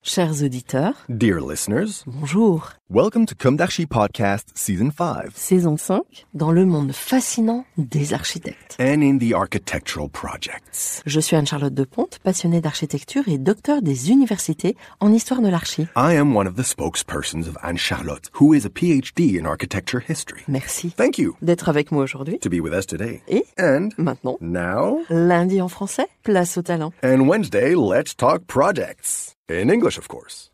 Chers auditeurs, Dear listeners, bonjour. welcome to Comme d'Archi Podcast Season 5. Saison 5, dans le monde fascinant des architectes. And in the architectural projects. Je suis Anne-Charlotte Deponte, passionnée d'architecture et docteur des universités en histoire de l'archi. I am one of the spokespersons of Anne-Charlotte, who is a PhD in architecture history. Merci. Thank you D'être avec moi aujourd'hui. to be with us today. Et And maintenant, now, lundi en français, place au talent. and Wednesday, let's talk projects. In English, of course.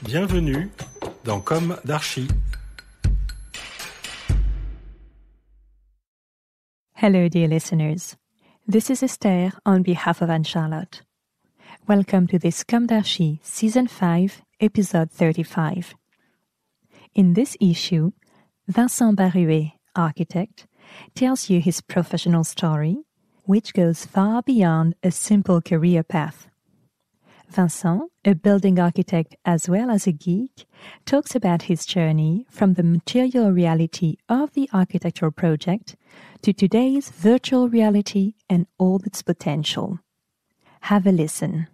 Bienvenue dans Comme d'Archi. Hello, dear listeners. This is Esther on behalf of Anne-Charlotte. Welcome to this Comme d'Archi Season 5, Episode 35. In this issue, Vincent Barué, architect, tells you his professional story, which goes far beyond a simple career path. Vincent, a building architect as well as a geek, talks about his journey from the material reality of the architectural project to today's virtual reality and all its potential. Have a listen.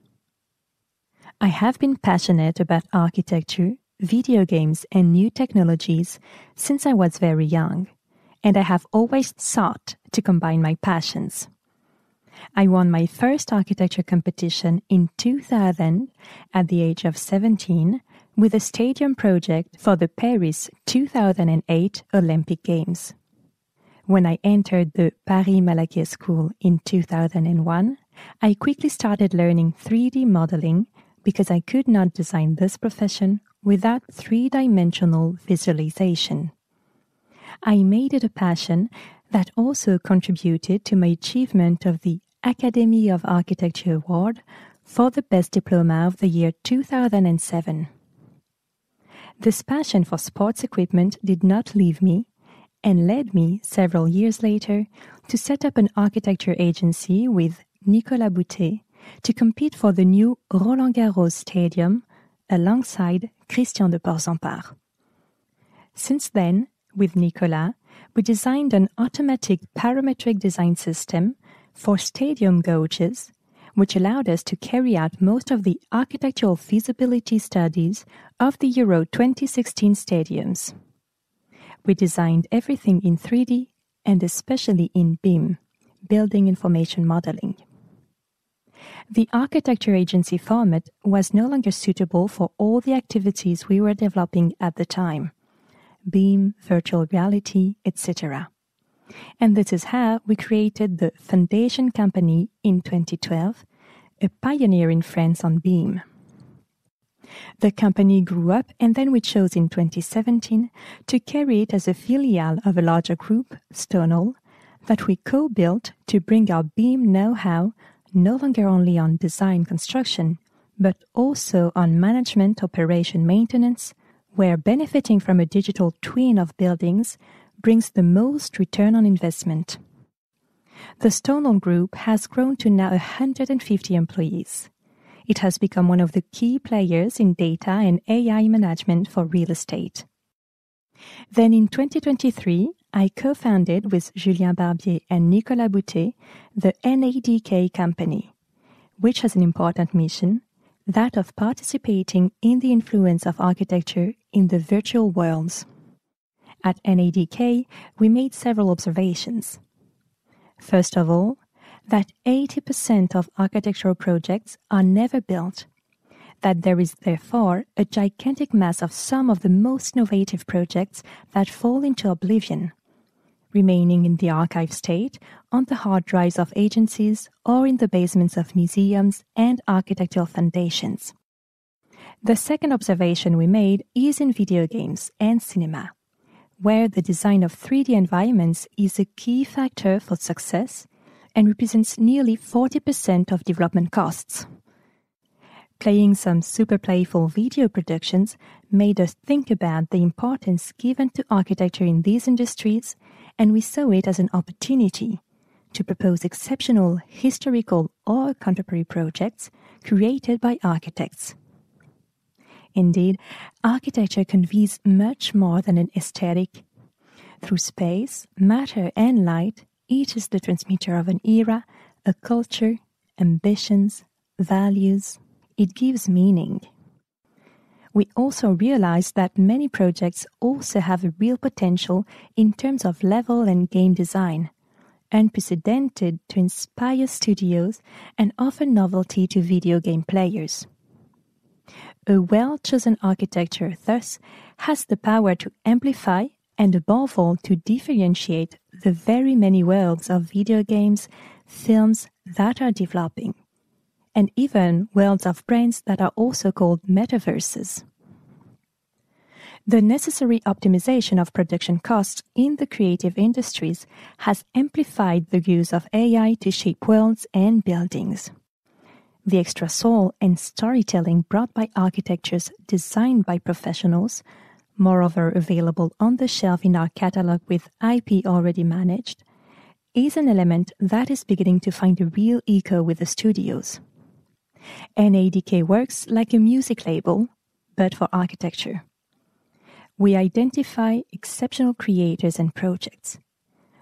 I have been passionate about architecture, video games, and new technologies since I was very young, and I have always sought to combine my passions. I won my first architecture competition in 2000 at the age of 17 with a stadium project for the Paris 2008 Olympic Games. When I entered the Paris-Malaquais School in 2001, I quickly started learning 3D modeling because I could not design this profession without three-dimensional visualization. I made it a passion that also contributed to my achievement of the Academy of Architecture Award for the Best Diploma of the year 2007. This passion for sports equipment did not leave me and led me several years later to set up an architecture agency with Nicolas Boutet to compete for the new Roland Garros Stadium alongside Christian de Porzampar. Since then, with Nicolas, we designed an automatic parametric design system for stadium gauges, which allowed us to carry out most of the architectural feasibility studies of the Euro 2016 stadiums. We designed everything in 3D and especially in BIM, Building Information Modeling. The architecture agency format was no longer suitable for all the activities we were developing at the time. BIM, virtual reality, etc. And this is how we created the Foundation Company in 2012, a pioneer in France on BIM. The company grew up and then we chose in 2017 to carry it as a filiale of a larger group, Stonewall, that we co-built to bring our BIM know-how no longer only on design construction, but also on management, operation, maintenance, where benefiting from a digital twin of buildings brings the most return on investment. The Stonewall Group has grown to now 150 employees. It has become one of the key players in data and AI management for real estate. Then in 2023, I co-founded with Julien Rebours and Nicolas Boutet the NADK company, which has an important mission, that of participating in the influence of architecture in the virtual worlds. At NADK, we made several observations. First of all, that 80% of architectural projects are never built, that there is therefore a gigantic mass of some of the most innovative projects that fall into oblivion, remaining in the archive state on the hard drives of agencies or in the basements of museums and architectural foundations. The second observation we made is in video games and cinema, where the design of 3D environments is a key factor for success and represents nearly 40% of development costs. Playing some super playful video productions made us think about the importance given to architecture in these industries, and we saw it as an opportunity to propose exceptional historical or contemporary projects created by architects. Indeed, architecture conveys much more than an aesthetic. Through space, matter, and light, it is the transmitter of an era, a culture, ambitions, values. It gives meaning. We also realized that many projects also have a real potential in terms of level and game design, unprecedented to inspire studios and offer novelty to video game players. A well-chosen architecture, thus, has the power to amplify and above all to differentiate the very many worlds of video games, films that are developing, and even worlds of brains that are also called metaverses. The necessary optimization of production costs in the creative industries has amplified the use of AI to shape worlds and buildings. The extra soul and storytelling brought by architectures designed by professionals, moreover available on the shelf in our catalog with IP already managed, is an element that is beginning to find a real echo with the studios. NADK works like a music label, but for architecture. We identify exceptional creators and projects.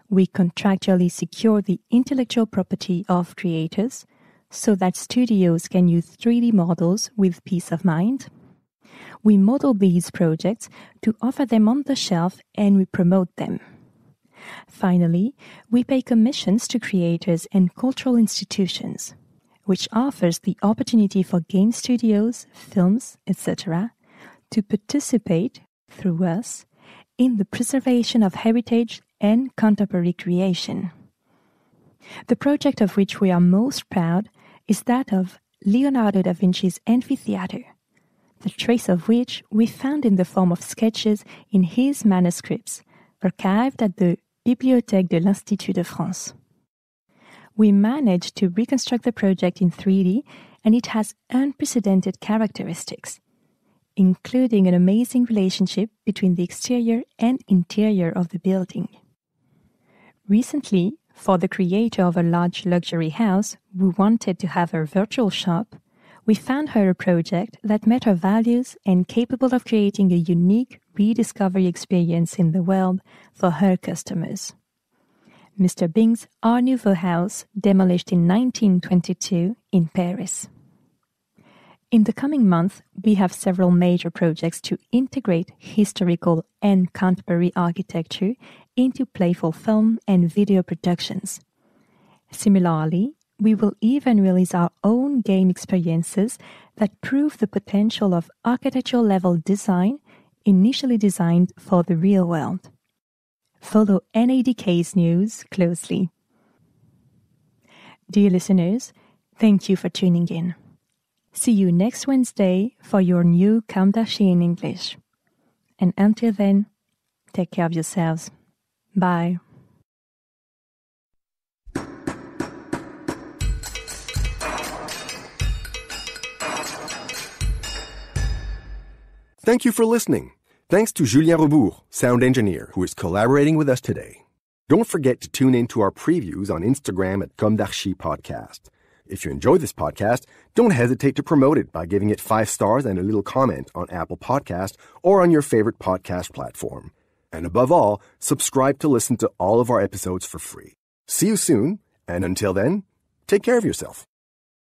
We contractually secure the intellectual property of creators so that studios can use 3D models with peace of mind. We model these projects to offer them on the shelf and we promote them. Finally, we pay commissions to creators and cultural institutions, which offers the opportunity for game studios, films, etc., to participate, through us, in the preservation of heritage and contemporary creation. The project of which we are most proud is that of Leonardo da Vinci's amphitheater, the trace of which we found in the form of sketches in his manuscripts, archived at the Bibliothèque de l'Institut de France. We managed to reconstruct the project in 3D, and it has unprecedented characteristics, including an amazing relationship between the exterior and interior of the building. Recently, for the creator of a large luxury house who wanted to have a virtual shop, we found her a project that met her values and capable of creating a unique rediscovery experience in the world for her customers. Mr. Bing's Art Nouveau house, demolished in 1922 in Paris. In the coming month, we have several major projects to integrate historical and contemporary architecture into playful film and video productions. Similarly, we will even release our own game experiences that prove the potential of architectural-level design initially designed for the real world. Follow NADK's news closely. Dear listeners, thank you for tuning in. See you next Wednesday for your new Comme d'Archi in English. And until then, take care of yourselves. Bye. Thank you for listening. Thanks to Julien Rebours, sound engineer, who is collaborating with us today. Don't forget to tune in to our previews on Instagram at Comme d'Archi Podcast. If you enjoy this podcast, don't hesitate to promote it by giving it 5 stars and a little comment on Apple Podcast or on your favorite podcast platform. And above all, subscribe to listen to all of our episodes for free. See you soon, and until then, take care of yourself.